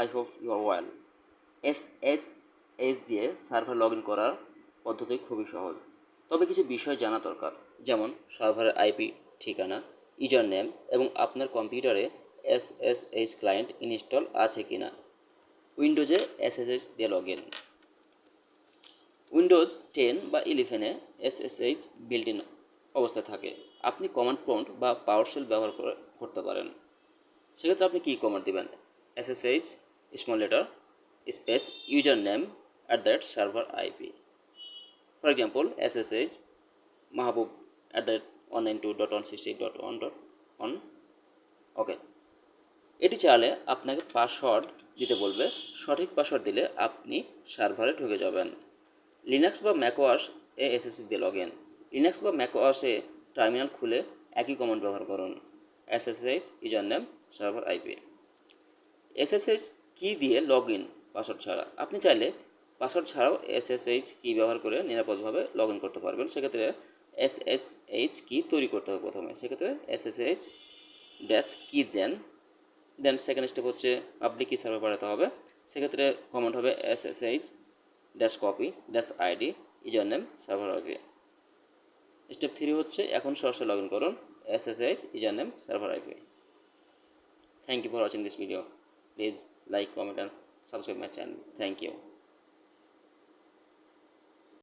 I hope you are well. SSH দিয়ে server log in করার পদ্ধতি খুবই সহজ, তবে কিছু বিষয় জানা দরকার, যেমন সার্ভারের আইপি ঠিকানা, ইউজার নেম এবং আপনার কম্পিউটারে এসএসএইচ ক্লায়েন্ট ইনস্টল আছে কি না। উইন্ডোজে এসএসএইচ দিয়ে লগ ইন। উইন্ডোজ 10 বা 11-এ এসএসএইচ বিল্ট ইন অবস্থায় থাকে। আপনি কমান্ড প্রম্পট বা পাওয়ারশেল ব্যবহার করতে পারেন। সেক্ষেত্রে আপনি কী কমান্ড দেবেন? SSH small letter space user name @server IP. For example SSH Mahbub @192.168.1.1। Okay, এটি চাইলে আপনাকে পাসওয়ার্ড দিতে বলবে। সঠিক পাসওয়ার্ড দিলে আপনি সার্ভারে ঢুকে যাবেন। লিনাক্স বা ম্যাকওয়াস এ এসএসএইচ দিয়ে লগ ইন। লিনাক্স বা ম্যাকওয়াসে টার্মিনাল খুলে একই কমান্ড ব্যবহার করুন। SSH user name server IP. SSH কি দিয়ে লগ ইন পাসওয়ার্ড ছাড়া। আপনি চাইলে পাসওয়ার্ড ছাড়াও এসএসএইচ কি ব্যবহার করে নিরাপদভাবে লগ ইন করতে পারবেন। সেক্ষেত্রে এসএসএইচ কি তৈরি করতে হবে প্রথমে। সেক্ষেত্রে এসএসএইচ ড্যাশ কি জেন, দেন সেকেন্ড স্টেপ হচ্ছে পাবলিক কি সার্ভার বাড়াতে হবে। সেক্ষেত্রে কমান্ড হবে SSH dash copy dash ID user name server IP. Step 3 হচ্ছে এখন সরাসরি লগ ইন করুন SSH user name server IP. Thank you for watching this video. Please like, comment and subscribe my channel. Thank you.